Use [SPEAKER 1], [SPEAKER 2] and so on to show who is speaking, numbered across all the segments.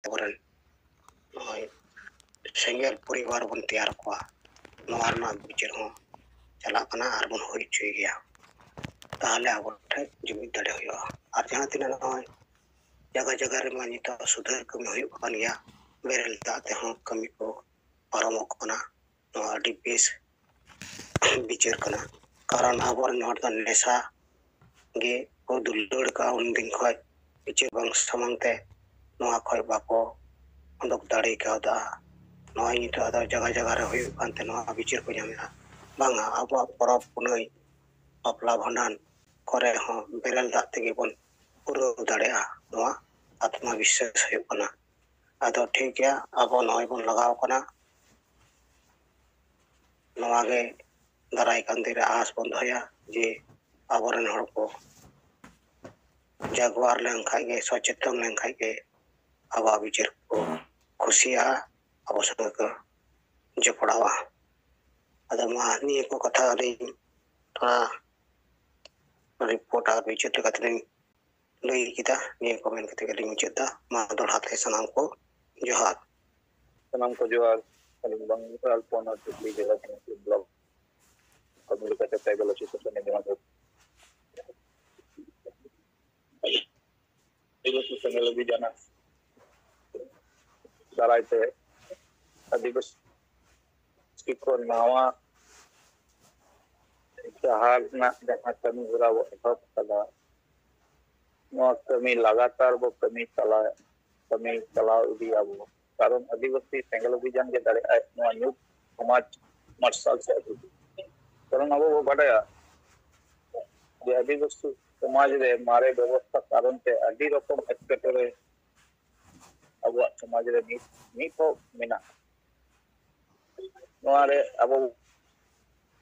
[SPEAKER 1] ᱟᱵᱚᱨᱮᱱ ᱱᱚᱜᱼᱚᱭ ᱥᱮᱸᱜᱮᱞ ᱯᱚᱨᱤᱵᱟᱨ ᱵᱚᱱ ᱛᱮᱭᱟᱨ ᱠᱚᱣᱟ, ᱱᱚᱣᱟ ᱨᱮᱱᱟᱜ ᱵᱤᱪᱟᱹᱨ ᱦᱚᱸ ᱪᱟᱞᱟᱜ ᱠᱟᱱᱟ ᱟᱨ ᱵᱚᱱ ᱦᱩᱭ ᱦᱚᱪᱚᱭ ᱜᱮᱭᱟ᱾ ᱛᱟᱦᱚᱞᱮ ᱟᱵᱚ ᱴᱷᱮᱱ ᱡᱩᱢᱤᱫ ᱫᱟᱲᱮ ᱦᱩᱭᱩᱜᱼᱟ᱾ ᱟᱨ ᱡᱟᱦᱟᱸ ᱛᱤᱱᱟᱹᱜ ᱱᱚᱜᱼᱚᱭ ᱡᱟᱭᱜᱟ ᱡᱟᱭᱜᱟ ᱨᱮᱢᱟ ᱱᱤᱛᱚᱜ ᱥᱩᱫᱷᱟᱹᱨ ᱠᱟᱹᱢᱤ ᱦᱩᱭᱩᱜ ᱠᱟᱱ ᱜᱮᱭᱟ, ᱵᱮᱨᱮᱞ ᱫᱟᱜ ᱛᱮᱦᱚᱸ ᱠᱟᱹᱢᱤ ᱠᱚ ᱯᱟᱨᱚᱢᱚᱜ ᱠᱟᱱᱟ, ᱱᱚᱣᱟ ᱟᱹᱰᱤ ᱵᱮᱥ ᱵᱤᱪᱟᱹᱨ ᱠᱟᱱᱟ᱾ ᱠᱟᱨᱚᱱ ᱟᱵᱚᱨᱮᱱ ᱦᱚᱲ ᱫᱚ ᱱᱮᱥᱟ ᱜᱮ ᱠᱚ ᱫᱩᱞᱟᱹᱲ ᱠᱟᱜᱼᱟ ᱩᱱᱫᱤᱱ ᱠᱷᱚᱡ, ᱵᱤᱪᱟᱹᱨ ᱵᱟᱝ ᱥᱟᱢᱟᱝ ᱛᱮ ᱱᱚᱣᱟ ᱠᱷᱚᱡ ᱵᱟᱠᱚ ᱩᱰᱩᱠ ᱫᱟᱲᱮ ᱠᱟᱣᱫᱟ᱾ ᱱᱚᱜᱼᱚᱭ ᱱᱤᱛᱚᱜ ᱟᱫᱚ ᱡᱟᱭᱜᱟ ᱡᱟᱭᱜᱟ ᱨᱮ ᱦᱩᱭᱩᱜ ᱠᱟᱱᱛᱮ ᱱᱚᱣᱟ ᱵᱤᱪᱟᱹᱨ ᱠᱚ ᱧᱟᱢᱮᱫᱼᱟ, ᱵᱟᱝᱟ ᱟᱵᱚᱣᱟᱜ ᱯᱚᱨᱚᱵᱽ ᱯᱩᱱᱟᱹᱭ ᱵᱟᱯᱞᱟ ᱵᱷᱟᱸᱰᱟᱱ ᱠᱚᱨᱮ ᱦᱚᱸ ᱵᱮᱨᱮᱞ ᱫᱟᱜ ᱛᱮᱜᱮ ᱵᱚᱱ ᱯᱩᱨᱟᱹᱣ ᱫᱟᱲᱮᱭᱟᱜᱼᱟ, ᱱᱚᱣᱟ ᱟᱛᱢᱟ ᱵᱤᱥᱥᱟᱥ ᱦᱩᱭᱩᱜ ᱠᱟᱱᱟ᱾ ᱟᱫᱚ ᱴᱷᱤᱠ ᱜᱮᱭᱟ, ᱟᱵᱚ ᱱᱚᱜᱼᱚᱭ ᱵᱚᱱ ᱞᱟᱜᱟᱣ ᱠᱟᱱᱟ, ᱱᱚᱣᱟ ᱜᱮ ᱫᱟᱨᱟᱭ ᱠᱟᱱ ᱫᱤᱱ ᱨᱮ ᱟᱸᱥ ᱵᱚᱱ ᱫᱚᱦᱚᱭᱟ ᱡᱮ ᱟᱵᱚᱨᱮᱱ ᱦᱚᱲ ᱠᱚ ᱡᱟᱜᱣᱟᱨ ᱞᱮᱱᱠᱷᱟᱡ ᱜᱮ, ᱥᱚᱪᱮᱛᱚᱱ ᱞᱮᱱᱠᱷᱟᱡ ᱜᱮ ᱟᱵᱚᱣᱟᱜ ᱵᱤᱪᱟᱹᱨ ᱠᱚ ᱠᱩᱥᱤᱭᱟᱜᱼᱟ, ᱟᱵᱚ ᱥᱚᱸᱜᱮ ᱠᱚ ᱡᱚᱯᱲᱟᱣᱟ᱾ ᱟᱫᱚ ᱢᱟ ᱱᱤᱭᱟᱹ ᱠᱚ ᱠᱟᱛᱷᱟ ᱟᱹᱞᱤᱧ ᱛᱷᱚᱲᱟ ᱨᱤᱯᱳর্ট আর ᱵᱤᱪᱟᱹᱨ ᱞᱮᱠᱟᱛᱮᱞᱤᱧ ᱞᱟᱹᱭ ᱠᱮᱫᱟ, ᱱᱤᱭᱟᱹ ᱠᱚ ᱢᱮᱱ ᱠᱟᱛᱮ ᱜᱮᱞᱤᱧ ᱢᱩᱪᱟᱹᱫ ᱫᱟ᱾ ᱢᱟ ᱫᱚᱲᱦᱟ ᱛᱮ ᱥᱟᱱᱟᱢ ᱠᱚ ᱡᱚᱦᱟᱨ᱾
[SPEAKER 2] ᱥᱟᱱᱟᱢ ᱠᱚ ᱡᱚᱦᱟᱨ᱾ ᱟᱹᱞᱤᱧ ᱵᱟᱝ ᱟᱞᱯᱚᱱᱟ ᱴᱩᱠᱞᱤ ᱡᱮᱞᱟ ᱵᱞᱚᱠ ᱠᱟᱹᱢᱤ ᱞᱮᱠᱟᱛᱮ ᱴᱨᱟইᱵᱮᱞ ᱮᱥᱳᱥᱤᱭᱮᱥᱚᱱ ᱡᱟᱦᱟᱸ ᱫᱚ ᱟᱹᱫᱤᱵᱟᱹᱥᱤ ᱥᱮᱸᱜᱮᱞ ᱚᱵᱷᱤᱡᱟᱱ ᱫᱟᱨᱟᱭᱛᱮ ᱟᱹᱫᱤᱵᱟᱹᱥᱤ ᱠᱚ ᱱᱟᱣᱟ ᱡᱟᱦᱟᱸ ᱨᱮᱱᱟᱜ ᱡᱟᱦᱟᱸ ᱠᱟᱹᱢᱤ ᱦᱚᱨᱟ ᱵᱚ ᱮᱦᱚᱵ ᱠᱟᱫᱟ, ᱱᱚᱣᱟ ᱠᱟᱹᱢᱤ ᱞᱟᱜᱟᱛᱟᱨ ᱵᱚ ᱠᱟᱹᱢᱤ ᱪᱟᱞᱟᱣ ᱤᱫᱤᱭᱟᱵᱚ᱾ ᱠᱟᱨᱚᱱ ᱟᱹᱫᱤᱵᱟᱹᱥᱤ ᱥᱮᱸᱜᱮᱞ ᱚᱵᱷᱤᱡᱟᱱ ᱜᱮ ᱫᱟᱲᱮᱭᱟᱜᱼᱟᱭ ᱱᱚᱣᱟ ᱧᱩᱛ ᱥᱚᱢᱟᱡᱽ ᱢᱟᱨᱥᱟᱞ ᱥᱮ ᱟᱹᱜᱩ᱾ ᱠᱟᱨᱚᱱ ᱟᱵᱚ ᱵᱚ ᱵᱟᱰᱟᱭᱟ যে আদিবাসী সমাজে মারে ব্যবস্থা কারণ তে আদি রকম এটকেটরে আবহাওয়া সমাজে নিত মেনা নোয়ারে আবো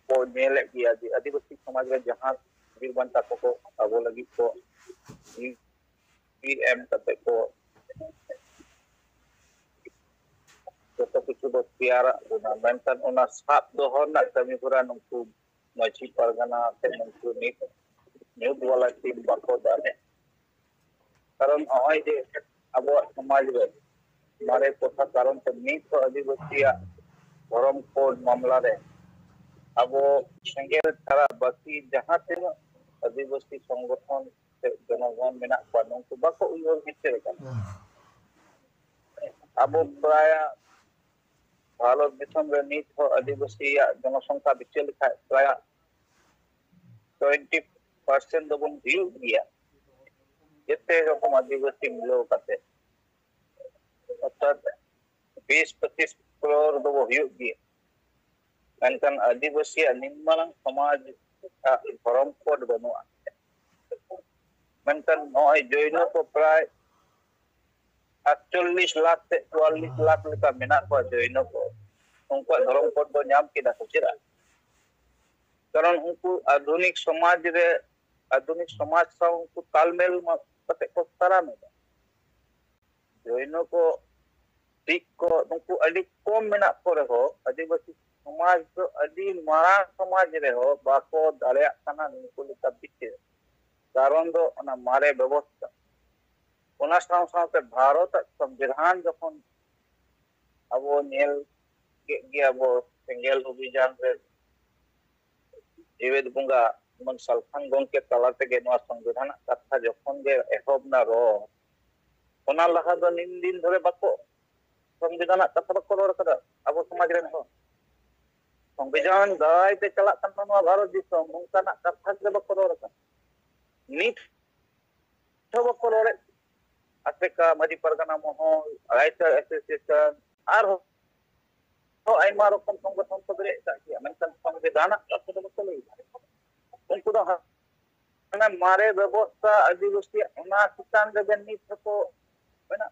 [SPEAKER 2] ᱵᱚ ᱧᱮᱞᱮᱫ ᱜᱮᱭᱟ ᱡᱮ ᱟᱹᱫᱤᱵᱟᱹᱥᱤ ᱥᱚᱢᱟᱡᱽ ᱨᱮ ᱡᱟᱦᱟᱸ ᱵᱤᱨ ᱵᱟᱱᱴᱟ ᱠᱚᱠᱚ ᱟᱵᱚ ᱞᱟᱹᱜᱤᱫ ᱠᱚ ᱵᱤᱨ ᱮᱢ ᱠᱟᱛᱮ ᱠᱚ ᱡᱚᱛᱚ ᱠᱤᱪᱷᱩ ᱫᱚ ᱛᱮᱭᱟᱨᱟᱜ ᱵᱚᱱᱟ, ᱢᱮᱱᱠᱷᱟᱱ ᱚᱱᱟ ᱥᱟᱵ ᱫᱚᱦᱚ ᱨᱮᱱᱟᱜ ᱠᱟᱹᱢᱤ ᱦᱚᱨᱟ ᱱᱩᱠᱩ ᱢᱟᱹᱡᱷᱤ ᱯᱟᱨᱜᱟᱱᱟ ᱥᱮ ᱱᱩᱠᱩ ᱧᱩᱛ ᱵᱟᱞᱟ ᱴᱤᱢ ᱵᱟᱠᱚ ᱫᱟᱲᱮ᱾ ᱠᱟᱨᱚᱱ ᱱᱚᱜᱼᱚᱭ ᱡᱮ ᱟᱵᱚᱣᱟᱜ ᱥᱚᱢᱟᱡᱽ ᱨᱮ ᱢᱟᱨᱮ ᱴᱚᱴᱷᱟ ᱠᱟᱨᱚᱱ ᱛᱮ ᱱᱤᱛ ᱦᱚᱸ ᱟᱹᱫᱤᱵᱟᱹᱥᱤᱭᱟᱜ ᱫᱷᱚᱨᱚᱢ ᱠᱳᱰ ᱢᱟᱢᱞᱟ ᱨᱮ ᱟᱵᱚ ᱥᱮᱸᱜᱮᱞ ᱪᱷᱟᱲᱟ ᱵᱟᱹᱠᱤ ᱡᱟᱦᱟᱸ ᱛᱤᱱᱟᱹᱜ ᱟᱹᱫᱤᱵᱟᱹᱥᱤ ᱥᱚᱝᱜᱚᱴᱷᱚᱱ ᱥᱮ ᱡᱚᱱᱚᱜᱚᱱ ᱢᱮᱱᱟᱜ ᱠᱚᱣᱟ, ᱱᱩᱠᱩ ᱵᱟᱠᱚ ᱩᱭᱦᱟᱹᱨ ᱵᱤᱪᱟᱹᱨ ᱠᱟᱱᱟ᱾ ᱟᱵᱚ ᱯᱨᱟᱭ ᱵᱷᱟᱨᱚᱛ ᱫᱤᱥᱚᱢ ᱨᱮ ᱱᱤᱛ ᱦᱚᱸ ᱟᱹᱫᱤᱵᱟᱹᱥᱤᱭᱟᱜ ᱡᱚᱱᱚᱥᱚᱝᱠᱷᱟ ᱵᱤᱪᱟᱹᱨ ᱞᱮᱠᱷᱟᱡ ᱯᱨᱟᱭ 20% ᱫᱚᱵᱚᱱ ᱦᱩᱭᱩᱜ ᱜᱮᱭᱟ ᱡᱮᱛᱮ ᱨᱚᱠᱚᱢ ᱟᱹᱫᱤᱵᱟᱹᱥᱤ ᱢᱤᱞᱟᱹᱣ ᱠᱟᱛᱮ, ᱚᱨথাৎ 20-25 ᱠᱨᱚᱲ ᱫᱚᱵᱚ ᱦᱩᱭᱩᱜ ᱜᱮᱭᱟ᱾ ᱢᱮᱱᱠᱷᱟᱱ ᱟᱹᱫᱤᱵᱟᱹᱥᱤᱭᱟᱜ ᱱᱤᱢᱱᱚ ᱥᱚᱢᱟᱡᱽ ᱫᱷᱚᱨᱚᱢ ᱠᱳᱰ ᱵᱟᱹᱱᱩᱜᱼᱟ᱾ ᱢᱮᱱᱠᱷᱟᱱ ᱱᱚᱜᱼᱚᱭ ᱡᱳᱭᱱᱚ ᱠᱚ ᱯᱨᱟᱭ 48 লাখ ᱥᱮ 44 লাখ ᱞᱮᱠᱟ ᱢᱮᱱᱟᱜ ᱠᱚᱣᱟ ᱡᱳᱭᱱᱚ ko, उनका धर्म कोड को नाम किया चेदा कारण उनको आधुनिक समाज रे आधुनिक समाज सा उनको तालमेल कते को तारा में जैनो को दिक को उनको अड़ी कम मेना को रहो आदिवासी समाज तो अड़ी मारा समाज रे हो बाको दाड़े खाना उनको लिखा पीछे कारण दो ना मारे व्यवस्था ओना साथ भारत संविधान जखन अब नेल के अब सेंगेल अभियान रे जीवेद बुंगा मन सलखान गंके तलाते गे नवा संविधान कथा जखन गे एहब ना रो ओना लहा दो निन दिन धरे बाको संविधान कथा बाको रोड कदा अब समाज रे हो संविधान दाय ते चला कन नवा भारत दिसम उनका ना कथा के बाको रोड कदा नित तो बाको रोड अफ्रीका मधी परगना मोह राइट एसोसिएशन आर तो आयमा रकम संगठन को बेरे किया मेंशन संविधान कथा दो बाको लई उनको तो ना मारे व्यवस्था आदिवासी ओना किसान रे नित को मेना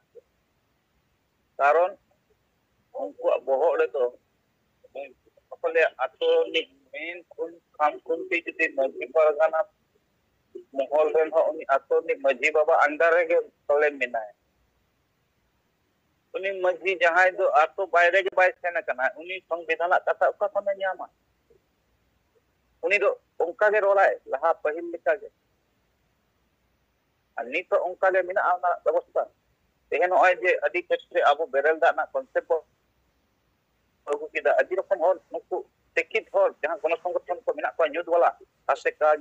[SPEAKER 2] कारण उनको बहक रे तो अपने आतोनिक मेन कुन काम कुन पे जदि मध्य परगना मोहल रेन हो उनी आतोनिक मझी बाबा अंडर रे गे तले मेनाय उनी मझी जहां दो आतो बायरे के बाय सेना कना उनी संविधान कथा का कोने न्यामा उनी दो उनका के रोलाय लहा पहिल लिखा के अन्नी तो उनका के मेना व्यवस्था तेहन नॉय जे अदि क्षेत्रे अब बेरल दाना कॉन्सेप्ट अगु किदा अदि रकम हर नुकु टेकिट हर जहां गण संगठन को मेना को न्यूज वाला आसेका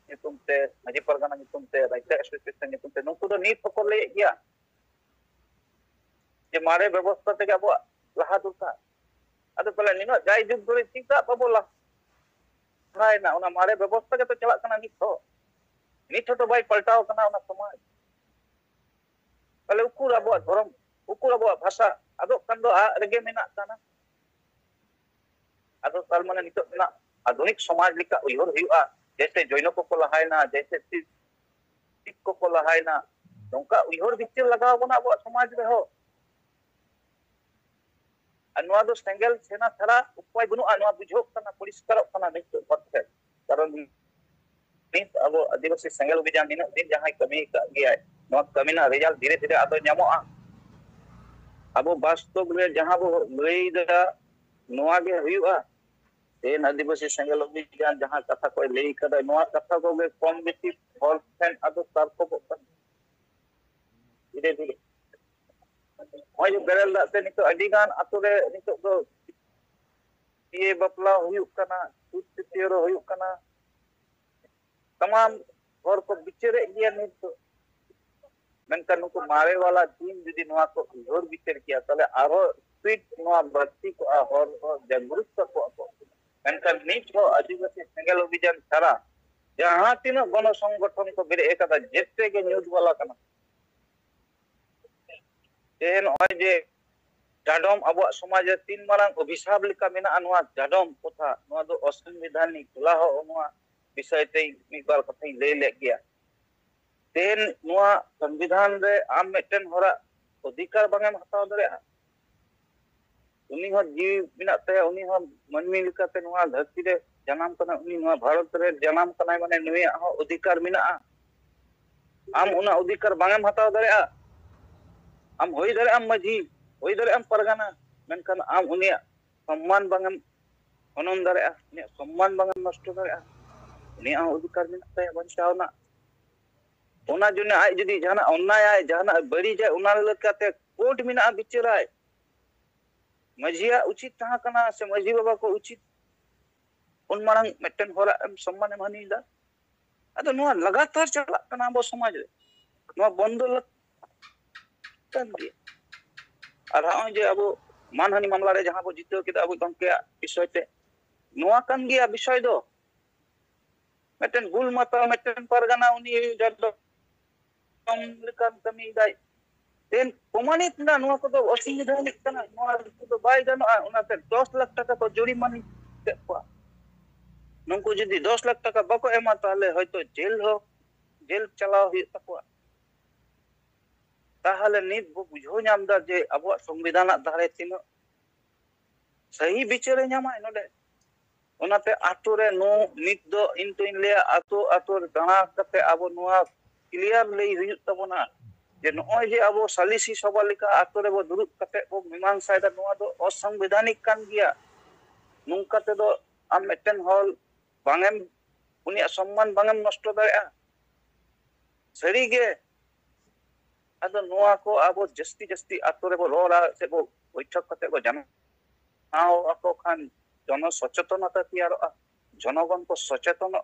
[SPEAKER 2] nyutum te maji pargana nyutum te raita association nyutum te नुकु दो नीत को ले गया जे मारे व्यवस्था ते अब लाहा दुका अदो पले निनो जाय जुग धरे चिका बाबोला हाय ना उना मारे व्यवस्था के तो चला कना नित तो बाय पलटाव कना उना समाज पले उकुर अब धर्म उकुर अब भाषा अदो कन दो रेगे मेना कना अदो तार माने नितो ना आधुनिक समाज लिका उयहर हुआ जैसे जैन को लहायना जैसे सिख को लहायना नौका उयहर बिचार लगाव बना अब समाज रे हो अनुवा दो सेंगल सेना छाड़ा उपाय बनु अनुवा बुझो कना परिष्कार कना नितो पथे कारण नित अब आदिवासी सेंगल अभियान दिन दिन जहां कमी का गया नोआ कमी ना रिजल्ट धीरे धीरे आदो ᱧᱟᱢᱚᱜᱼᱟ अब वास्तव में जहां वो लई दा नोआ गे हुआ तेन आदिवासी सेंगल अभियान जहां कथा को लई कदा नोआ कथा को गे कम बेसी हर फैन आदो तारको को धीरे धीरे होय बेरल दाते नितो अडिगान आतो रे नितो दो ये बपला हुयुक कना सुतिरो हुयुक कना तमाम और को बिचरे गया नहीं तो मेनका नुको मारे वाला टीम यदि नोआ को जोर बिचर किया तले आरो स्पीड नोआ बत्ती को और जागरूकता को मेनका नीच हो आदिवासी सेंगल अभियान छाड़ा जहां तीन गण संगठन को बेरे एकदा जेते के न्यूज वाला कना तेन होय जे जाडम अब समाज तीन मारंग अभिशाप लिका मेना नोआ जाडम कथा नोआ दो असंवैधानिक खुला हो नोआ विषय ते मिबार कथा ले ले गया तेन नोआ संविधान रे आम मेटन होरा अधिकार बांगेम हताव दरे उनी हो जीव बिना ते उनी हो मनमी लिकाते नोआ धरती रे जन्म कना उनी नोआ भारत रे जन्म कना माने नुय हो अधिकार मिना आम उना अधिकार बांगेम हताव दरे आम होई दरे आम मजी होई दरे आम परगाना मेनखान आम उनी सम्मान बांगेम अनन दरे उनी सम्मान बांगेम नष्ट दरे उनी अधिकार मिना ते बंचावना ओना जुने आज जदी जाना अन्याय आय जाना बड़ी जाय उना लेकाते कोर्ट मिना बिचाराय मजिया उचित तहा कना से मजी बाबा को उचित उन मारंग मेटन होरा सम्मान मानी दा अदो नोआ लगातार चला कना बो समाज रे नोआ बंदो कन दे और हां जे अब मानहानि मामला रे जहां बो जितो केदा अब गंके विषय ते नोआ कन गया विषय दो मेटन गुल माता मेटन परगना उनी जद लेकान कमी दाय तेन प्रमाणित ना नोआ को तो असंवैधानिक कना नोआ तो बाय गनोआ उनाते 10 लाख टाका को जुरिमाना ते को नुंकु जदी 10 लाख टाका बाको एमा ताले होयतो जेल चलाव हुई तको ताहले नित बो बुझो नामदा जे अब संविधान धारे तीन सही बिचारे नामा नोडे उनाते आतो रे नो नित दो इन तो इन ले आतो दाना कते अब नोआ क्लियर लई हुई तबना जे नोय जे अब सालिसी सभा लिका आतो रे बो दुरुब कते बो मीमांसा दा नोआ दो असंवैधानिक कान गया नुंकाते दो आम मेटन हॉल बांगेम उनी सम्मान बांगेम नष्ट दाया सरी गे अदो नोआ को अब जस्ती आतो रे बो रोरा से बो बैठक कते बो जाना आओ ako खान जन सचेतनता तैयार जनगण को सचेतन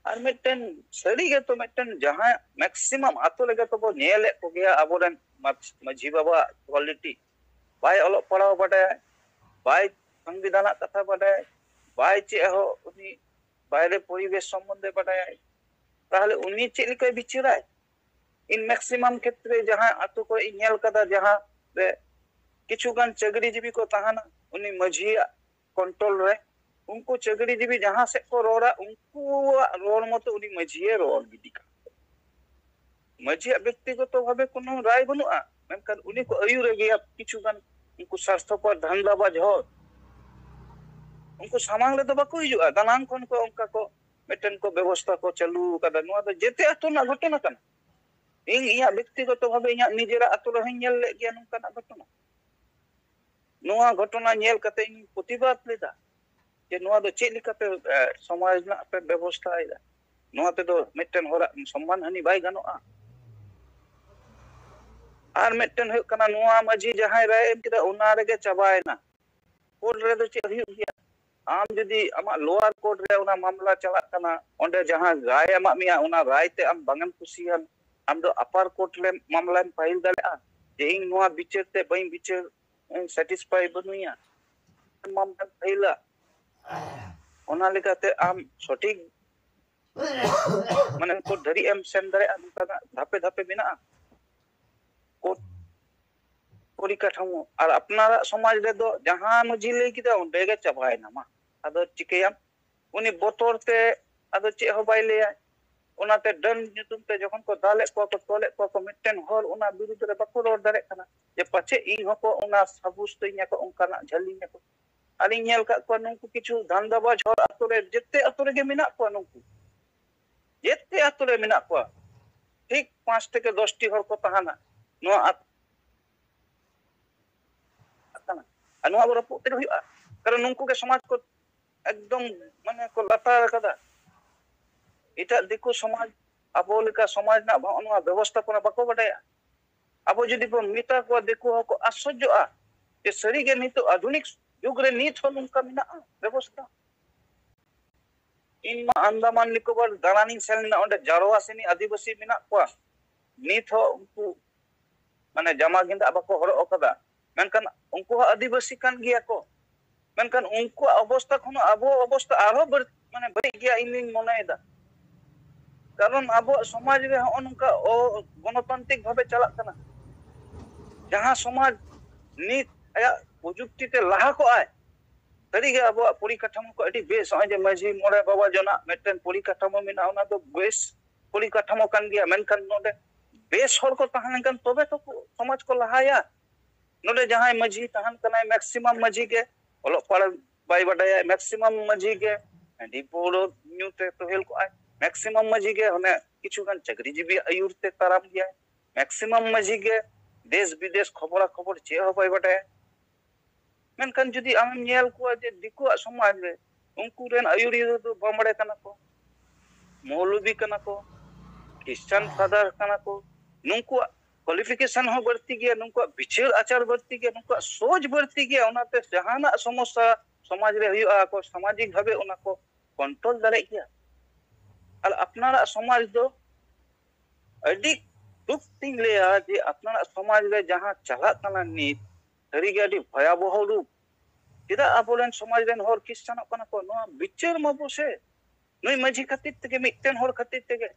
[SPEAKER 2] और मेटन सरी गे तो मेटन जहां मैक्सिमम आतो लगे तो बो नेले को गया अबोरन मजी बाबा क्वालिटी बाय ओलो पढ़ाव बडे बाय संविधान कथा बडे बाय चे हो उनी बायरे परिवेश संबंधे बडे ताहले उनी चे लिका बिचाराय इन मैक्सिमम क्षेत्र जहां आतो को इनेल कदा जहां रे किछु गान चगड़ीजीवी को तहाना उनी मजिया कंट्रोल रे उनको चगड़ीजीवी जहां से को रोड़ा उनको रोड मत उनी मजिए रोड बिदिका मजिया व्यक्तिगत तो भाबे कोनो राय बनुआ मेनखान उनी को अयुर गया किछु गान उनको स्वास्थ्य पर धंधाबाज हो उनको सामांग ले तो बाको हिजुआ दानांग कोन को उनका को मेटन को व्यवस्था को चालू कदा नोआ तो जेते अतो ना घटना कना इन इया व्यक्तिगत तो भाबे इया निजेरा अतो रहे नेल ले गया नुका ना घटना नोआ घटना नेल कते इन प्रतिवाद लेदा जे नोआ दो चे लिकाते समाज ना पे व्यवस्था आइदा नोआ ते दो मेटन होरा सम्मान हानि बाय गानोआ आर मिट्टन हुई कना नुआ मजी जहां राय एम किदा उना रेगे चबायना कोर्ट रे दो चे हुई गया आम जदी आमा लोअर कोर्ट रे उना मामला चला कना ओंडे जहां राय आमा मिया उना राय ते आम बंगम कुसियान आम दो अपर कोर्ट रे मामला फाइल दालेआ जे इन नुआ बिचार ते बई बिचार सैटिस्फाई बनुया मामला फाइला ओना लेकाते आम सटीक माने कोर्ट धरी एम सेन दालेआ नुका धापे धापे मेना कोर्ट परिकाठामो और अपना समाज रे दो जहां मजी लई किदा ओंडे गे चबायना मा आदो चिकेयाम उनी बोतोर ते आदो चे हो बाय लेया ओनाते डन जुतुम ते जखन को दाले को तोले को मिटन हर ओना विरुद्ध रे बको रोड दारे कना जे पछे इन हको ओना सबुस तइया को ओंकाना झलिया को आली नेल का को नुकु किछु धंधाबाज हर अतरे जत्ते अतरे गे मिना को नुकु जत्ते अतरे मिना को ठीक 5 থেকে 10 टी हर को तहाना नो आतना अनुवा बरो पोते हुआ कारण नुकु के समाज को एकदम माने को लतार कदा इटा दिको समाज अबो लेका समाज ना अनुवा व्यवस्थापना बको बडाया अबो जदी बो मिता को दिको को आश्चर्यआ जे सरी गे नितो आधुनिक युग रे नीत हो नुका मिना व्यवस्था इन अंडमान निकोबार दारानी सेल ना ओंडे जारोवा सेनी आदिवासी मिना को नीत हो उनको माने जमा गिंदा बको हरो ओकदा मेनकान उनको आदिवासी कान गिया को मेनकान उनको अवस्था खनो अबो अवस्था आरो माने बड़ी गिया इन मनेदा कारण अबो समाज रे उनका गणतांत्रिक भावे चला कना जहां समाज नीत आया प्रजुक्ति ते लाहा को आय तरी गे अबो परिकाठामो को अडी बेस जे मजी मोड़े बाबा जना मेटन परिकाठामो मिना ओना दो बेस परिकाठामो कान गिया मेनकान नोडे बेस हर को तहान कान तबे तो समाज को लाहाया नोडे जहां मजी तहान कना मैक्सिमम मजी के ओलो पड़ बाय बडाया मैक्सिमम मजी के डिपोरो न्यूते तो हेल को आय मैक्सिमम मजी के हने किछु गान चक्रीजीवी आयुर ते ताराम गया मैक्सिमम मजी के देश विदेश खबर खबर चे हो बाय बडाया मेनकान जदी आम नेल को जे दिको समाज रे उनको रेन आयुरी दो बमड़े कना को मौलवी कना को क्रिश्चियन फादर कना को नुनको क्वालिफिकेशन हो बढ़ती गया नुनको विचार आचार बढ़ती गया नुनको सोच बढ़ती गया ओनाते जहाना समस्या समाज रे हुआ को सामाजिक भावे ओना को कंट्रोल दारे गया और अपना समाज दो अडी दुख तिंग लेया जे अपना समाज रे जहां चला कना नीत धरी गया भयावह रूप चेदा आबोलेन समाज रेन हर क्रिश्चियन कना को नो विचार मबो से नई मजी खातिर तके मिटन हर खातिर तके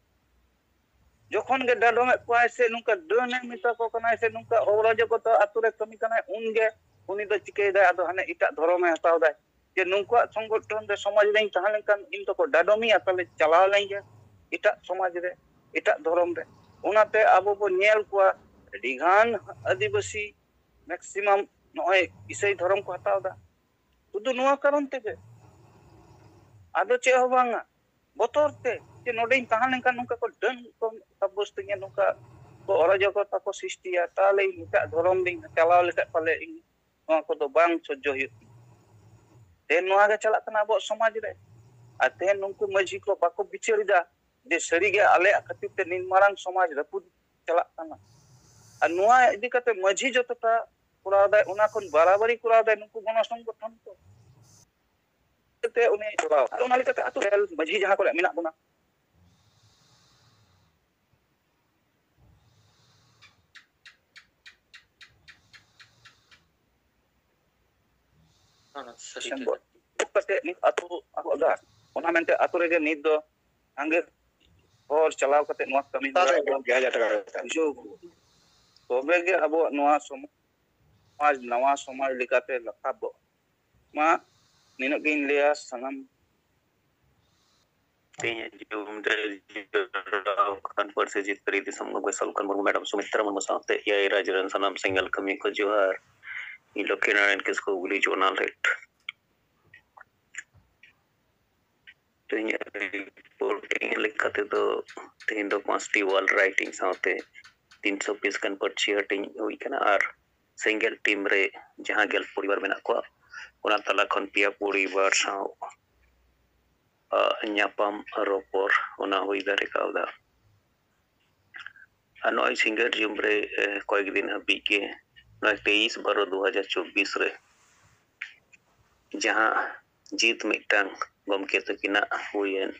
[SPEAKER 2] जखन गे डाडो में पाए से नुका डने मिता को कना से नुका औरज को तो अतुरे कमी कना उनगे उनी दो चिके दा आदो हने इटा धर्म में हताव दा जे नुका संगठन रे समाज रे तहले कान इन तो को डाडोमी अतले चलाव लेंगे इटा समाज रे इटा धर्म रे उनाते आबो बो नेल को डिगान आदिवासी मैक्सिमम नय इसाई धर्म को हताव दा सुदु नुआ कारण ते आदो चे हो बांगा बोतोर ते जे नोडे तहान का नुका को डन को सबुस्त गे नुका को औरज को ताको सृष्टिया ताले इटा धर्म दिन चलाव लेका पाले नुआ को दो बांग सज्जो हुई ते नुआ गे चला कना बो समाज रे आते नुको मजी को बाको बिचारिदा जे सरी गे आले खातिर ते निर्माण समाज रपुद चला कना आ नुआ इदी कते मजी जतटा कुराव दाय उना कोन बराबरी कुराव दाय नुको गण संगठन को ते उनी कुराव उना लेकाते अतु रेल मजी जहां को मिना बुना कते नित अतु अबो दा ओना मेनते अतु रे नित दो अंगे और चलाव कते नुआ कमी हो गया जाता जो तोबे गे अबो नुआ समाज नवा समाज लिकाते लखाब मा निनो गिन लेया सनम
[SPEAKER 3] तेज जुम दे खान पर से जीत करी दिसम गो सलकन मुर्मू मैडम सुमित्रा मुर्मू साथे या राजरन सनम सिंगल कमी को जोहार इ लोके नारायण किसको गुली जोनाल रेट तेज रिपोर्टिंग लिखते तो तेन दो पांचटी वॉल राइटिंग साथे 320 कन पर्ची हटिंग हुई कना आर सिंगल टीम रे जहां गेल परिवार मेना को ओना तला खन पिया परिवार साव nyapam ropor ona hui dari kauda नॉय सिंगर जुमरे कয়েক दिन हाबी के 23/12/2024 रे जहां जीत मिटang गमके तकिना हुयेन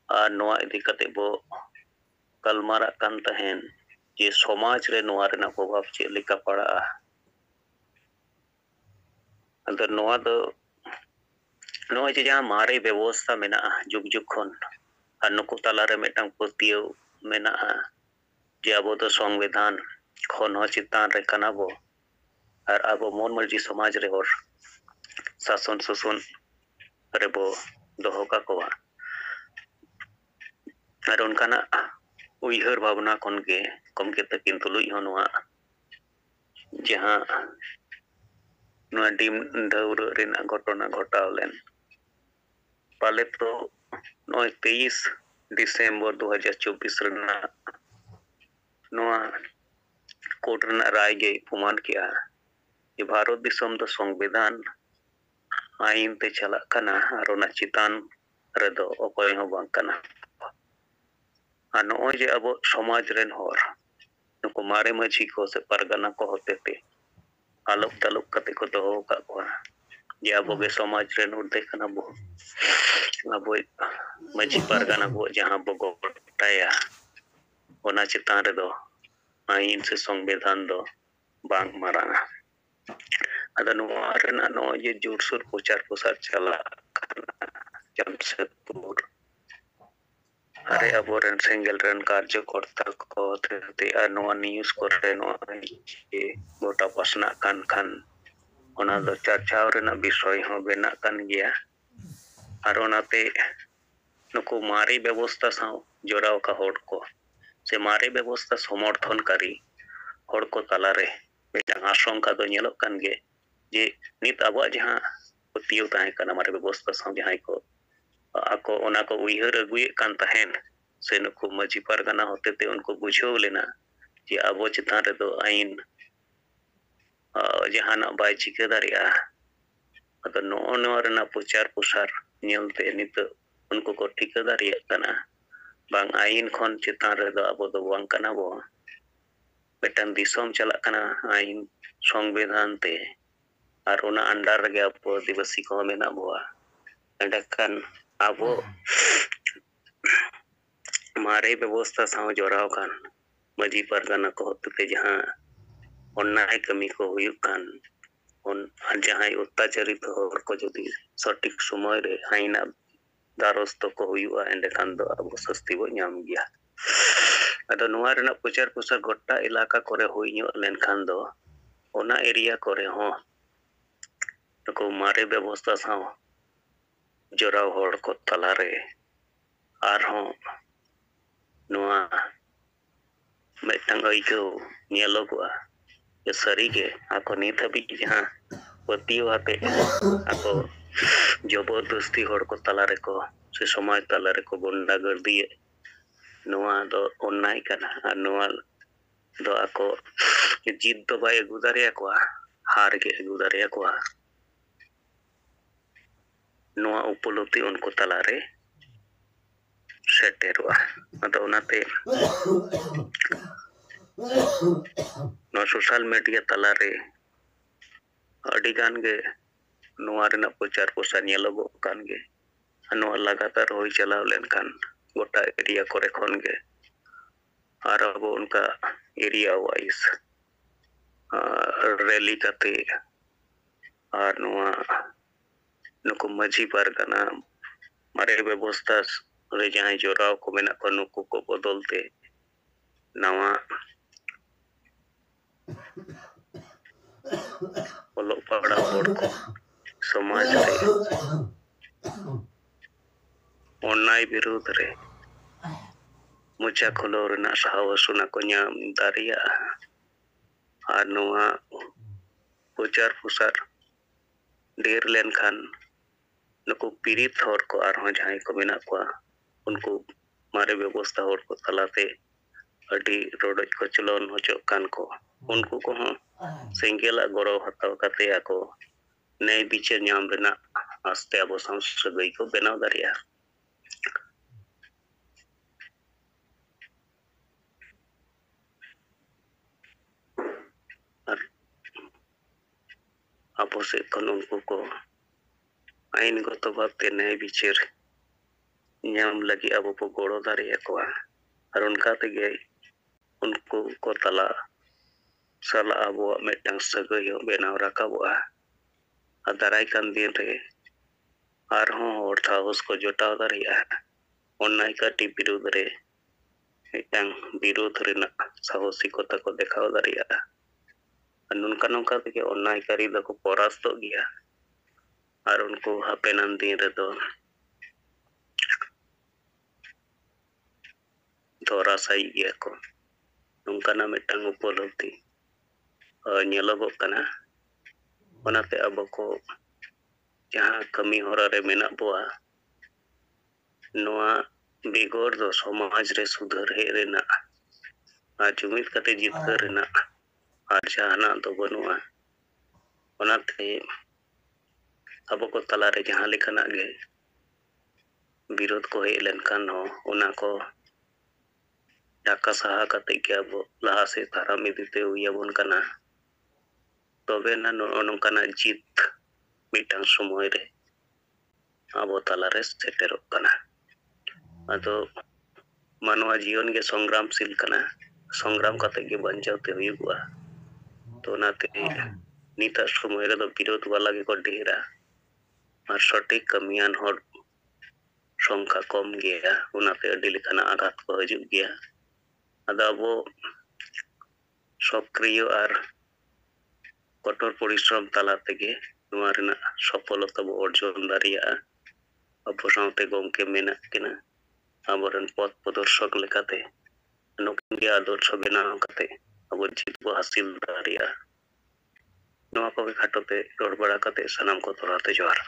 [SPEAKER 3] और नोआ इदी कते बो कलमारा कान तहेन जे समाज रे नोआ रेना प्रभाव चे लेका पड़ा अंदर नोआ दो नोआ जे जहां मारे व्यवस्था मेना जुग जुग खन और नुकु तला रे मिटang पतियो मेना जे अब तो संविधान खन हो चितान रे कना बो और अब मन मर्जी समाज रे और शासन शोषण रे बो दोहो का कोवा और उनकाना उइहर भावना खन के कम के तकिन तुलुई होनवा जहां नोआ डिम दौर रेना घटना घटाव लेन पाले तो 23 दिसंबर 2024 रेना नोआ कोर्ट रेना राय गे प्रमाण किया कि भारत दिसम तो संविधान आईन ते चला कना और ओना चितान रेदो अकोय हो बांग कना और नोय जे अब समाज रेन होर नुको मारे मछी को से परगना को होते ते आलोक तालुक कते को दोहो का को जे अब के समाज रेन उड़ते कना बो अब मछी परगना बो जहां बो गोटाया ओना चितान रेदो आईन से संविधान दो बांग मारांगा अदा नोआ रेना नो ये जोरसोर प्रचार प्रसार चला जमशेदपुर अरे अब रेन सिंगल रेन कार्यकर्ता को ते नोआ न्यूज़ को रेनो ये गोटा पसना कान खान ओना दो चर्चा रेना विषय हो बेना कान गया और ओनाते नुको मारी व्यवस्था सा जोराव का होड़ को से मारे व्यवस्था समर्थनकारी होड़ को तलारे बेटांग आशंका दो नेलो कान गे जे नित अब जहां पतियो ताहे कना मारे व्यवस्था सा जहां को आको ओना को उइहर अगुए कान तहेन से नुको मजी परगना होते ते उनको बुझो लेना जे अब चितान रे दो आईन जहां बाय चिके दारिया अतो नो रेना प्रचार प्रसार नेलते नित उनको को ठिका दारिया कना बांग आईन खन चितान रे दो अब दो बांग कना बो बेटन दिसम चला कना आईन संविधान ते और ओना अंडर गे अब दिवसी को मेना बोआ एंडकन अब मारे व्यवस्था सा जोराव कान मजी परगना को होते जहां अन्याय कमी को हुयुक कान उन जहां अत्याचारित होर को जदी सटीक समय रे आईना दारस्त को हुयुआ एंडकन दो अब सस्ती बो नाम गया अदो नोआ रेना प्रचार प्रसार गोटा इलाका करे हुइयो लेनखान दो ओना एरिया करे हो को मारे व्यवस्था सा जोराव होड़ को तलारे आर हो नोआ मेटंग आइको नेलोगवा ये सरी के आको नित हबी जहां पतियो हाते आको जबरदस्ती होड़ को तलारे को से समाज तलारे को गुंडागर्दी नोआ दो अन्याय कना और नोआ दो आको जीत दो बाय अगु दारिया को हार के अगु दारिया को नोआ उपलब्धि उनको तलारे सेटेरवा अदो ओनाते नो सोशल मीडिया तलारे अडी गान गे नोआ रेना प्रचार प्रसार नेलोगो कान गे नोआ लगातार होई चलाव लेनखान गोटा एरिया करे खन गे और अब उनका एरिया वाइज रैली करते और नोआ नुको मजी परगना मारे व्यवस्था रे जहां जोराव को मेना को नुको को बदलते नवा बोलो पड़ा होड़ को समाज रे अन्याय विरोध रे मुचा खोलो रेना साहसुना को नाम दारिया और नोआ प्रचार प्रसार ढेर लेनखान नुको पीड़ित होड़ को आर जहां को मेना को उनको मारे व्यवस्था होड़ को तलाते अडी रोड को चलन होचो कान को उनको को सेंगेला गौरव हताव कते आको नई बिचार नाम रेना आस्ते अब संसगई को बनाव दारिया ᱟᱨ ᱟᱵᱚ ᱥᱮᱫ ᱠᱷᱚᱱ ᱩᱱᱠᱩ ᱠᱚ ᱟᱹᱭᱤᱱᱜᱚᱛᱚ ᱵᱷᱟᱵᱛᱮ ᱱᱮᱭ ᱵᱤᱪᱟᱹᱨ ᱧᱟᱢ ᱞᱟᱹᱜᱤᱫ ᱟᱵᱚ ᱵᱚ ᱜᱚᱲᱚ ᱫᱟᱲᱮᱭᱟᱠᱚᱣᱟ ᱟᱨ ᱚᱱᱠᱟ ᱛᱮᱜᱮ ᱩᱱᱠᱩ ᱠᱚ ᱛᱟᱞᱟ ᱥᱟᱞᱟᱜ ᱟᱵᱚᱣᱟᱜ ᱢᱤᱫᱴᱟᱝ ᱥᱟᱹᱜᱟᱹᱭ ᱦᱚᱸ ᱵᱮᱱᱟᱣ ᱨᱟᱠᱟᱵᱚᱜᱼᱟ ᱟᱨ ᱫᱟᱨᱟᱭ ᱠᱟᱱ ᱫᱤᱱ ᱨᱮ ᱟᱨᱦᱚᱸ ᱦᱚᱲ ᱥᱟᱦᱚᱥ ᱠᱚ ᱡᱚᱴᱟᱣ ᱫᱟᱲᱮᱭᱟᱜᱼᱟ ᱚᱱᱱᱟᱭᱠᱟᱨᱤ ᱵᱤᱨᱩᱫᱽ ᱨᱮ ᱢᱤᱫᱴᱟᱝ ᱵᱤᱨᱳধ ᱨᱮᱱᱟᱜ ᱥᱟᱦᱚᱥᱤᱠᱚᱛᱟ ᱠᱚ ᱫᱮᱠᱷᱟᱣ ᱫᱟᱲᱮᱭᱟᱜᱼᱟ ᱟᱨ ᱱᱚᱝᱠᱟ ᱛᱮᱜᱮ ᱚᱱᱱᱟᱭᱠᱟᱨᱤ ᱫᱚᱠᱚ ᱯᱚᱨᱟᱥᱛᱚᱜ ᱜᱮᱭᱟ ᱟᱨ ᱩᱱᱠᱩ ᱦᱟᱯᱮᱱᱟᱱ ᱫᱤᱱ ᱨᱮᱫᱚ ᱫᱷᱚᱨᱟᱥᱟᱭᱤ ᱜᱮᱭᱟ ᱠᱚ ᱱᱚᱝᱠᱟᱱᱟᱜ ᱢᱤᱫᱴᱟᱝ ᱩᱯᱚᱞᱚᱵᱽᱫᱷᱤ ᱧᱮᱞᱚᱜᱚᱜ ᱠᱟᱱᱟ ᱚᱱᱟᱛᱮ ᱟᱵᱚ ᱠᱚ ᱡᱟᱦᱟᱸ ᱠᱟᱹᱢᱤ ᱦᱚᱨᱟ ᱨᱮ ᱢᱮᱱᱟᱜ ᱵᱚᱣᱟ ᱱᱚᱣᱟ ᱵᱮᱜᱚᱨ ᱫᱚ ᱥᱚᱢᱟᱡᱽ ᱨᱮ ᱥᱩᱫᱷᱟᱹᱨ ᱦᱮᱡ ᱨᱮᱱᱟᱜ ᱟᱨ ᱡᱩᱢᱤᱫ ᱠᱟᱛᱮ ᱡᱤᱛᱠᱟᱹᱨ ᱨᱮᱱᱟᱜ ᱟᱨ ᱡᱟᱦᱟᱱᱟᱜ ᱫᱚ ᱵᱟᱹᱱᱩᱜᱼᱟ ᱚᱱᱟᱛᱮ ᱟᱵᱚ ko ᱛᱟᱞᱟᱨᱮ ᱡᱟᱦᱟᱸ ᱞᱮᱠᱟᱱᱟᱜ ᱜᱮ ᱵᱤᱨᱳধ ko ᱦᱮᱡ ᱞᱮᱱᱠᱷᱟᱱ ᱦᱚᱸ ᱚᱱᱟ ko ᱰᱟᱠᱟ ᱥᱟᱦᱟ ᱠᱟᱛᱮ ᱜᱮ ᱟᱵᱚ ᱞᱟᱦᱟ ᱥᱮᱫ ᱛᱟᱲᱟᱢ ᱤᱫᱤᱛᱮ ᱦᱩᱭ ᱟᱵᱚᱱ ᱠᱟᱱᱟ ᱛᱚᱵᱮᱱᱟ ᱱᱚᱝᱠᱟᱱᱟᱜ ᱡᱤᱛ ᱢᱤᱫᱴᱟᱝ ᱥᱚᱢᱚᱭ ᱨᱮ ᱟᱵᱚ ᱛᱟᱞᱟᱨᱮ ᱥᱮᱴᱮᱨᱚᱜ ᱠᱟᱱᱟ ᱟᱫᱚ ᱢᱟᱱᱣᱟ ᱡᱤᱭᱚᱱ ᱜᱮ ᱥᱚᱝᱜᱨᱟᱢᱥᱤᱞ ᱠᱟᱱᱟ ᱥᱚᱝᱜᱨᱟᱢ ᱠᱟᱛᱮ ᱜᱮ ᱵᱟᱧᱪᱟᱣ ᱛᱮ ᱦᱩᱭᱩᱜᱼᱟ ᱛᱚ ᱚᱱᱟᱛᱮ ᱱᱤᱛᱟᱜ ᱥᱚᱢᱚᱭ ᱨᱮᱫᱚ ᱵᱤᱨᱳধ ᱵᱟᱞᱟ ᱜᱮᱠᱚ ᱰᱷᱮᱨᱟ ᱟᱨ ᱥᱚᱴᱷᱤᱠ ᱠᱟᱹᱢᱤᱭᱟᱱ ᱦᱚᱲ সংখ্যা কম গᱮᱭᱟ ᱚᱱᱟᱛᱮ ᱟᱹᱰᱤ ᱞᱮᱠᱟᱱᱟᱜ ᱟঘাᱛ ᱠᱚ ᱦᱤᱡᱩᱜ ᱜᱮᱭᱟ ᱟᱫᱚ ᱟᱵᱚ ᱥᱚᱠᱨᱤᱭᱚ ᱟᱨ কঠোর পরিশ্রম তালা থেকে ᱱᱚᱣᱟ ᱨᱮᱱᱟᱜ ᱥᱚᱯᱷᱚᱞᱚᱛᱟ ᱵᱚ ᱚᱨᱡᱚᱱ ᱫᱟᱲᱮᱭᱟᱜᱼᱟ ᱟᱵᱚ ᱥᱟᱶᱛᱮ ᱜᱚᱢᱠᱮ ᱢᱮᱱᱟᱜ ᱠᱤᱱᱟ ᱟᱵᱚᱨᱮᱱ ᱯᱚথ ᱯᱨᱚᱫᱚᱨশᱚᱠ ᱞᱮᱠᱟᱛᱮ ᱱᱩᱠᱤᱱ ᱜᱮ ᱟᱫᱚᱨᱥᱚ ᱵᱮᱱᱟᱣ ᱠᱟᱛᱮ ᱟᱵᱚ ᱡᱤᱛ ᱵᱚ ᱦᱟᱥᱤᱞ ᱫᱟᱲᱮᱭᱟᱜᱼᱟ ᱱᱚᱣᱟ ᱠᱚᱜᱮ ᱠᱷᱟᱴᱚ ᱛᱮ ᱨᱚᱲ ᱵᱟᱲᱟ ᱠᱟᱛᱮ ᱥᱟᱱᱟᱢ ᱠᱚ ᱛᱚᱨᱟᱛᱮ ᱡᱚᱦᱟᱨ